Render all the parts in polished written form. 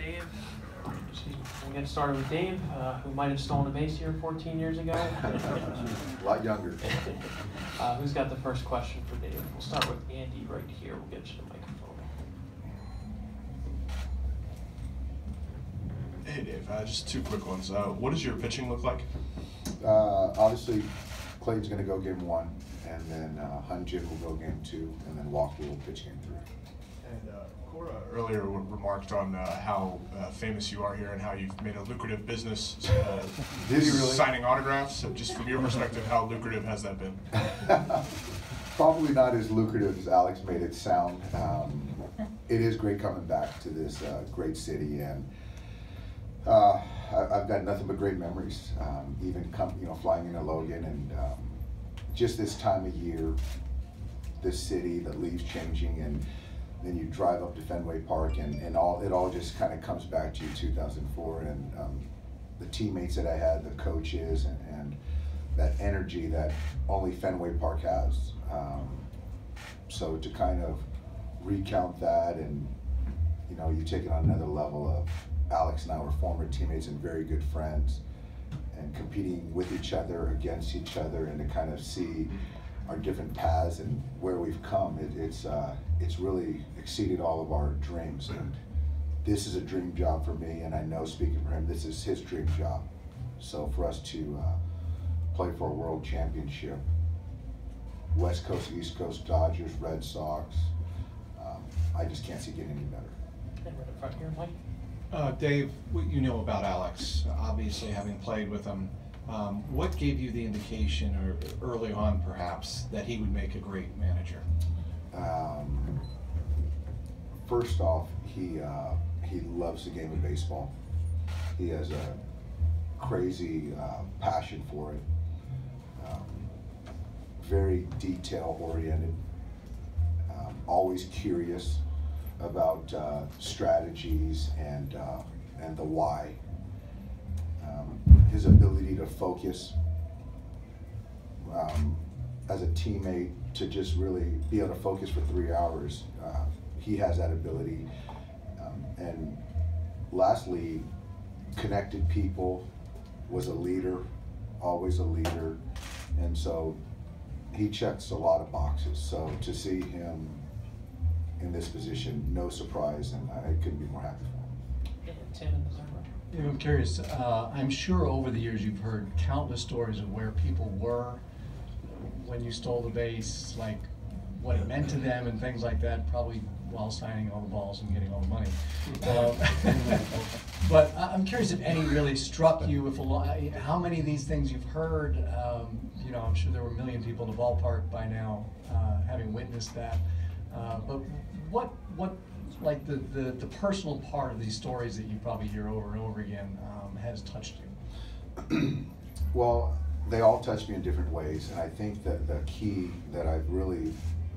Dave. We'll get started with Dave, who might have stolen a base here 14 years ago. A lot younger. Who's got the first question for Dave? We'll start with Andy right here. We'll get you the microphone. Hey Dave, just two quick ones. What does your pitching look like? Obviously, Clayton's going to go game 1, and then Hunjin will go game 2, and then Walker will pitch game 3. And Cora earlier remarked on how famous you are here and how you've made a lucrative business Did he really? signing autographs. So just from your perspective, how lucrative has that been? Probably not as lucrative as Alex made it sound. It is great coming back to this great city, and I've got nothing but great memories. Even flying into Logan, and just this time of year, this city, the leaves changing, and then you drive up to Fenway Park, and it all just kind of comes back to 2004, and the teammates that I had, the coaches, and that energy that only Fenway Park has. So to kind of recount that, and you take it on another level of Alex and I were former teammates and very good friends, and competing with each other, against each other, and to kind of see our different paths and where we've come. It's really exceeded all of our dreams, and this is a dream job for me, and I know, speaking for him, this is his dream job. So for us to play for a world championship, West Coast, East Coast, Dodgers, Red Sox, I just can't see getting any better. Okay, right in front here, Mike. Dave, what you know about Alex, obviously having played with him, what gave you the indication, or early on perhaps, that he would make a great manager? First off, he loves the game of baseball. He has a crazy passion for it. Very detail oriented. Always curious about strategies and the why. His ability to focus as a teammate, to just really be able to focus for 3 hours. He has that ability. And lastly, connected people, was a leader, always a leader. And so he checks a lot of boxes. So to see him in this position, no surprise, and I couldn't be more happy for him. Tim in the third row. Yeah, I'm curious, I'm sure over the years you've heard countless stories of where people were when you stole the base, like what it meant to them and things like that, probably while signing all the balls and getting all the money. But I'm curious if any really struck you, how many of these things you've heard. I'm sure there were a million people in the ballpark by now having witnessed that. But what like the personal part of these stories that you probably hear over and over again has touched you? Well, they all touch me in different ways, and I think that the key that I've really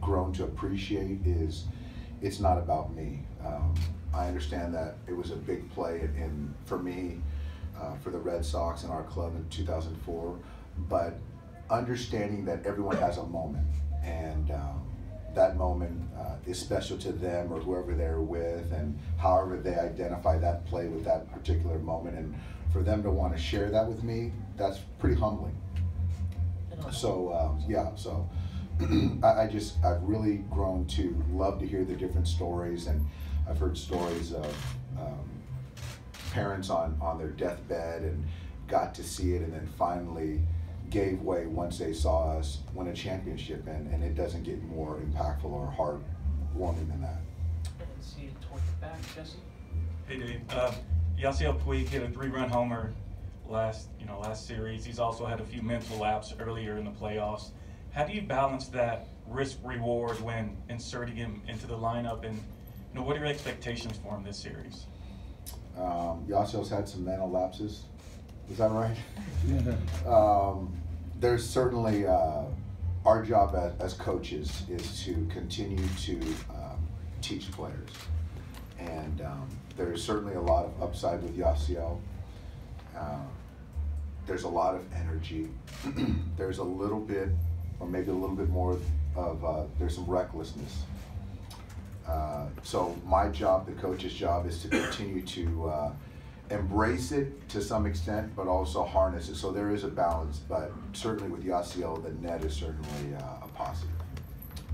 grown to appreciate is it's not about me. I understand that it was a big play for me, for the Red Sox and our club in 2004, but understanding that everyone has a moment, and that moment is special to them or whoever they're with, and however they identify that play with that particular moment, and for them to want to share that with me, that's pretty humbling. So so I've really grown to love to hear the different stories, and I've heard stories of parents on their deathbed and got to see it, and then finally gave way once they saw us win a championship, and it doesn't get more impactful or heartwarming than that. And see it toward the back, Jesse. Hey Dave, Yasiel Puig hit a 3-run homer last series. He's also had a few mental laps earlier in the playoffs. How do you balance that risk-reward when inserting him into the lineup, and what are your expectations for him this series? Yasiel's had some mental lapses. Is that right? There's certainly our job as coaches is to continue to teach players, and there's certainly a lot of upside with Yasiel. There's a lot of energy. There's a little bit, or maybe a little bit more of there's some recklessness. So my job, the coach's job, is to continue to embrace it to some extent, but also harness it. So there is a balance, but certainly with Yasiel, the net is certainly a positive.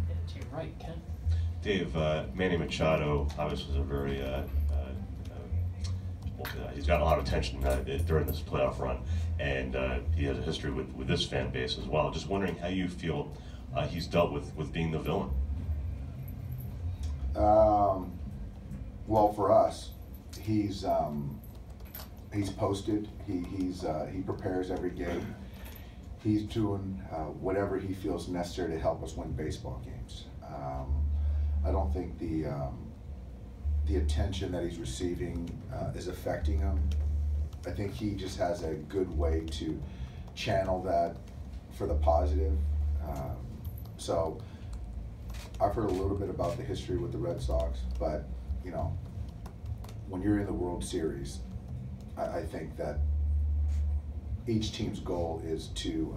And to your right, Ken. Dave, Manny Machado obviously was a very, he's got a lot of attention during this playoff run, and he has a history with this fan base as well. Just wondering how you feel he's dealt with being the villain. Well, for us, he's posted. He prepares every game. He's doing whatever he feels necessary to help us win baseball games. I don't think the attention that he's receiving is affecting him. I think he just has a good way to channel that for the positive. So I've heard a little bit about the history with the Red Sox, but you know, when you're in the World Series, I think that each team's goal is to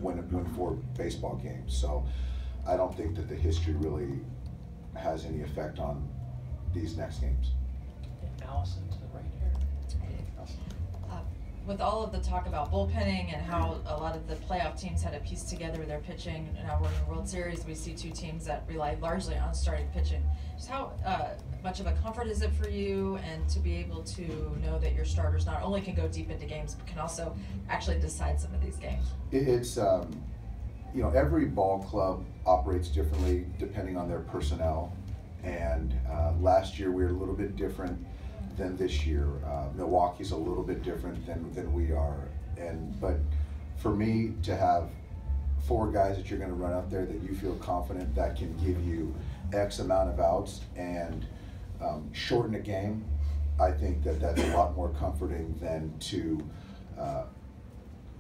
win 4 baseball games. So I don't think that the history really has any effect on these next games. And Allison to the right here. With all of the talk about bullpenning and how a lot of the playoff teams had to piece together their pitching, and now we're in the World Series, we see 2 teams that rely largely on starting pitching. Just how much of a comfort is it for you, and to be able to know that your starters not only can go deep into games, but can also actually decide some of these games? It's, you know, every ball club operates differently depending on their personnel. And last year we were a little bit different than this year. Milwaukee's a little bit different than we are. But for me to have 4 guys that you're going to run out there that you feel confident that can give you X amount of outs and shorten a game, I think that that's a lot more comforting than to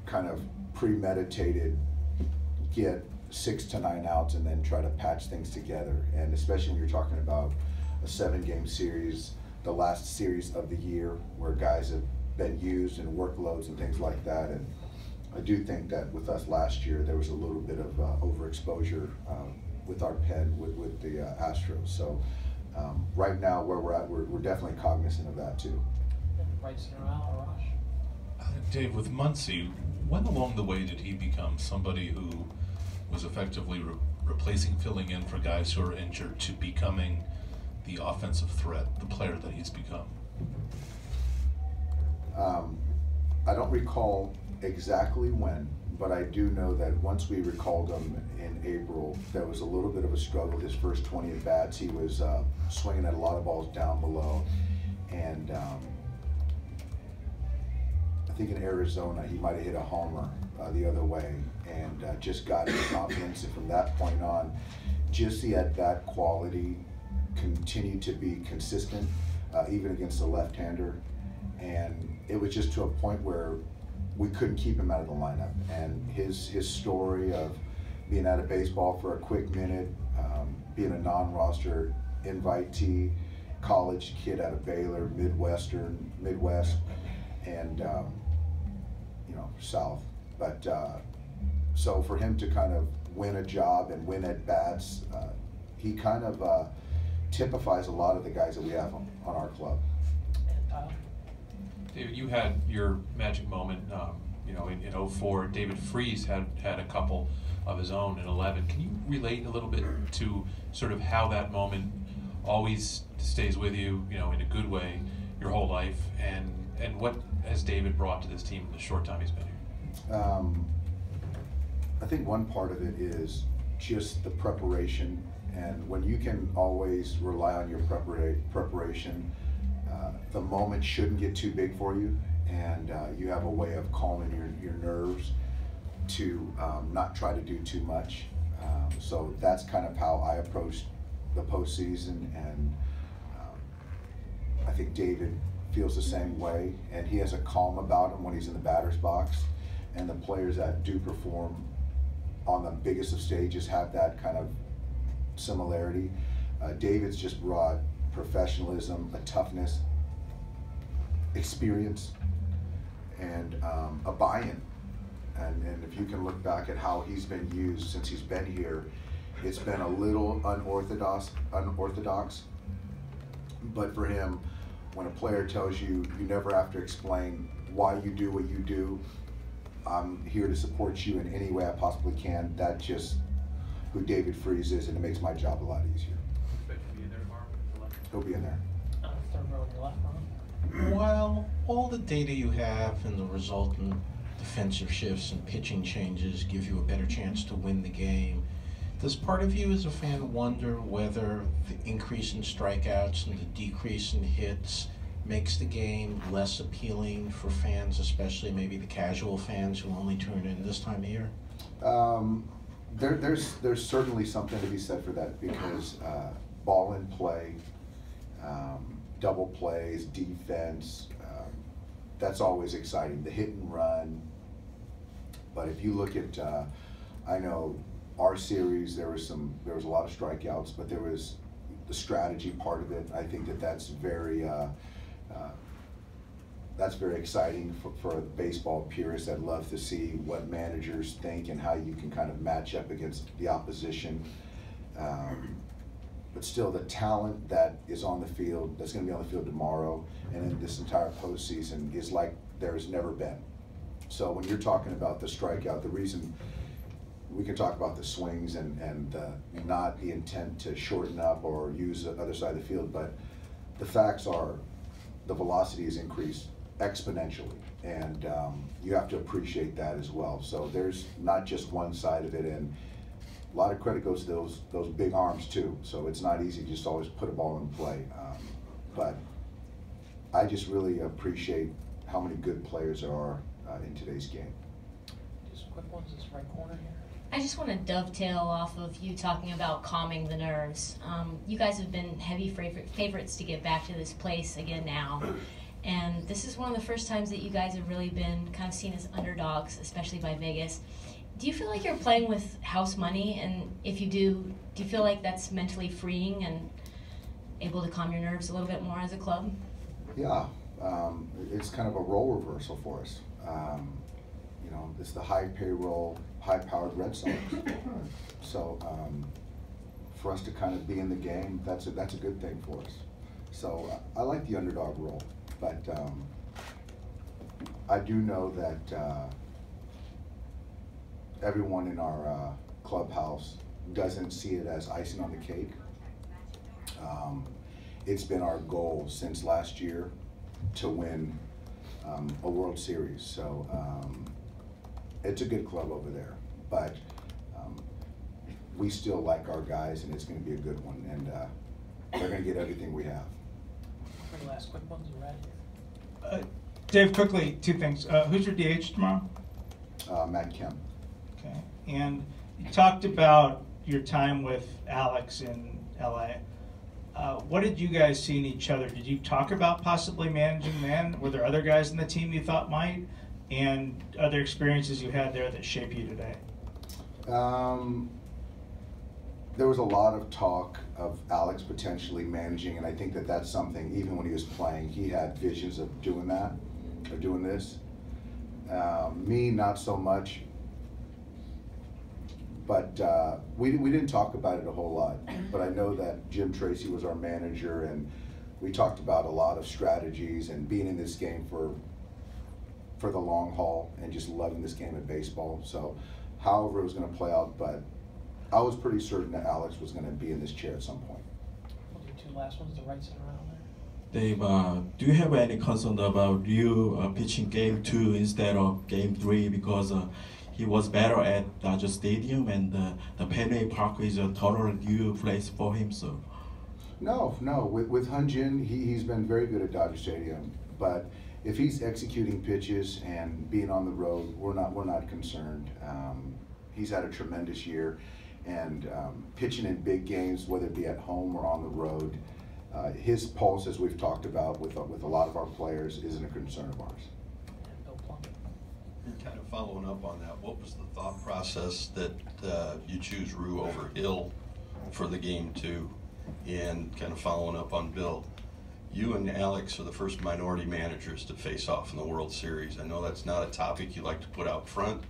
kind of premeditated get 6 to 9 outs and then try to patch things together. And especially when you're talking about a 7-game series, the last series of the year, where guys have been used and workloads and things like that. And I do think that with us last year, there was a little bit of overexposure with our pen with the Astros. So right now, where we're at, we're definitely cognizant of that too. And right center aisle, Arash. Dave, with Muncy, when along the way did he become somebody who was effectively replacing, filling in for guys who are injured, to becoming the offensive threat, the player that he's become? I don't recall exactly when, but I do know that once we recalled him in April, there was a little bit of a struggle. His first 20 at bats, he was swinging at a lot of balls down below, and I think in Arizona he might have hit a homer the other way, and just got his confidence. And from that point on, just the at-bat quality continued to be consistent, even against a left-hander. And it was just to a point where we couldn't keep him out of the lineup. And his story of being out of baseball for a quick minute, being a non-roster invitee, college kid out of Baylor, Midwest, and you know, South. But so for him to kind of win a job and win at bats, he kind of typifies a lot of the guys that we have on our club. And Tyler. David, you had your magic moment, you know, in 04. David Freese had a couple of his own in 11. Can you relate a little bit to sort of how that moment always stays with you, you know, in a good way, your whole life, and what has David brought to this team in the short time he's been here? I think one part of it is just the preparation, and when you can always rely on your preparation, the moment shouldn't get too big for you, and you have a way of calming your nerves to not try to do too much. So that's kind of how I approached the postseason, and I think David feels the same way, and he has a calm about him when he's in the batter's box, and the players that do perform on the biggest of stages have that kind of similarity. David's just brought professionalism, a toughness, experience, and a buy-in. And if you can look back at how he's been used since he's been here, It's been a little unorthodox, but for him, when a player tells you you never have to explain why you do what you do, I'm here to support you in any way I possibly can. That's just who David Freese is, and it makes my job a lot easier. He'll be in there. Third row on your left, Ron. While all the data you have and the resultant defensive shifts and pitching changes give you a better chance to win the game, does part of you as a fan wonder whether the increase in strikeouts and the decrease in hits makes the game less appealing for fans, especially maybe the casual fans who only tune in this time of year? There's certainly something to be said for that, because ball in play, double plays, defense, that's always exciting. The hit and run. But if you look at, I know our series, there was a lot of strikeouts, but there was the strategy part of it. I think that's very exciting for baseball purists that love to see what managers think and how you can kind of match up against the opposition. But still, the talent that is on the field, that's going to be on the field tomorrow and in this entire postseason, is like there's never been. So when you're talking about the strikeout, the reason we can talk about the swings and not the intent to shorten up or use the other side of the field, but the facts are the velocity has increased exponentially, and you have to appreciate that as well. So there's not just one side of it, and a lot of credit goes to those big arms too. So it's not easy to just always put a ball in play. But I just really appreciate how many good players there are in today's game. Just quick ones, this right corner here. I just want to dovetail off of you talking about calming the nerves. You guys have been heavy favorites to get back to this place again now. And this is one of the first times that you guys have really been kind of seen as underdogs, especially by Vegas. Do you feel like you're playing with house money? And if you do you feel like that's mentally freeing and able to calm your nerves a little bit more as a club? Yeah, it's kind of a role reversal for us. You know, it's the high payroll, high-powered Red Sox. So for us to kind of be in the game, that's a good thing for us. So I like the underdog role, but I do know that everyone in our clubhouse doesn't see it as icing on the cake. It's been our goal since last year to win a World Series. So it's a good club over there, but we still like our guys, and it's going to be a good one, and they're going to get everything we have. Three last quick ones, we're out of here. Dave, quickly, two things. Who's your DH tomorrow? Matt Kemp. Okay. And you talked about your time with Alex in LA. What did you guys see in each other? Did you talk about possibly managing then? Were there other guys in the team you thought might? And other experiences you had there that shape you today? There was a lot of talk of Alex potentially managing, and I think that's something, even when he was playing, he had visions of doing that, or doing this. Me, not so much. But we didn't talk about it a whole lot. But I know that Jim Tracy was our manager, and we talked about a lot of strategies and being in this game for the long haul and just loving this game of baseball. So however it was going to play out, but I was pretty certain that Alex was going to be in this chair at some point. We'll do two last ones, the right center around there. Dave, do you have any concern about you pitching Game 2 instead of Game 3 because he was better at Dodger Stadium and the Fenway Park is a total new place for him? So No. With Hyun-Jin, he's been very good at Dodger Stadium, but if he's executing pitches and being on the road, we're not concerned. He's had a tremendous year, and pitching in big games, whether it be at home or on the road, his pulse, as we've talked about with a lot of our players, isn't a concern of ours. Kind of following up on that, what was the thought process that you choose Rue over Hill for the Game 2? And kind of following up on Bill, you and Alex are the first minority managers to face off in the World Series. I know that's not a topic you like to put out front,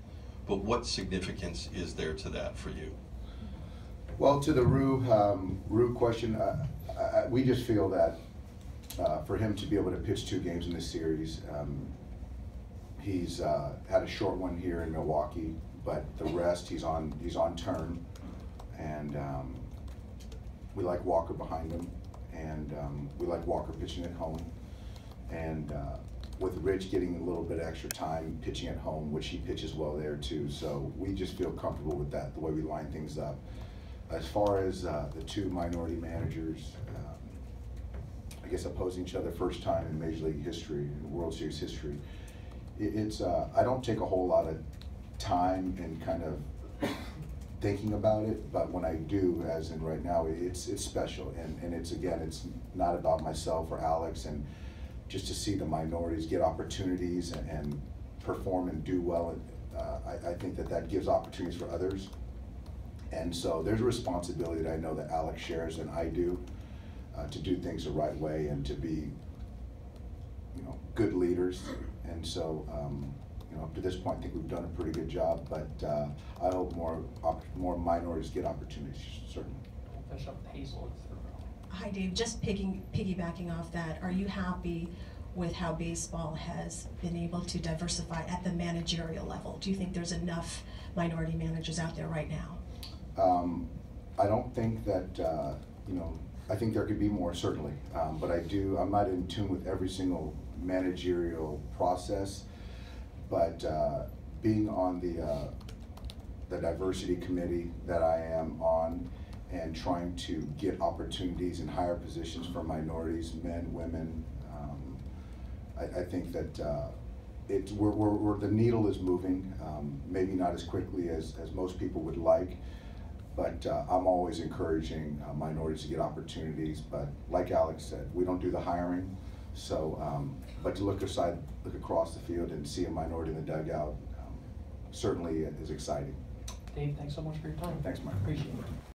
but what significance is there to that for you? Well, to the Rue question, we just feel that for him to be able to pitch 2 games in this series, he's had a short one here in Milwaukee, but the rest he's on turn, and we like Walker behind him, and we like Walker pitching at home, and with Rich getting a little bit extra time pitching at home, which he pitches well there too, so we just feel comfortable with that, the way we line things up. As far as the 2 minority managers, I guess opposing each other first time in Major League history, World Series history, it's I don't take a whole lot of time and kind of thinking about it, but when I do, as in right now, it's special, and it's, again, it's not about myself or Alex, and just to see the minorities get opportunities and perform and do well, I think that gives opportunities for others. And so there's a responsibility that I know that Alex shares and I do, to do things the right way and to be, good leaders. And so, up to this point, I think we've done a pretty good job, but I hope more minorities get opportunities, certainly. We'll finish up with Hazel. Hi, Dave. Just piggybacking off that, are you happy with how baseball has been able to diversify at the managerial level? Do you think there's enough minority managers out there right now? I don't think that, I think there could be more, certainly, but I'm not in tune with every single managerial process, but being on the diversity committee that I am on and trying to get opportunities in higher positions for minorities, men, women, I think that the needle is moving, maybe not as quickly as most people would like, but I'm always encouraging minorities to get opportunities. But like Alex said, we don't do the hiring, so but to look across the field and see a minority in the dugout certainly is exciting. Dave, thanks so much for your time. Thanks, Mike. Appreciate it.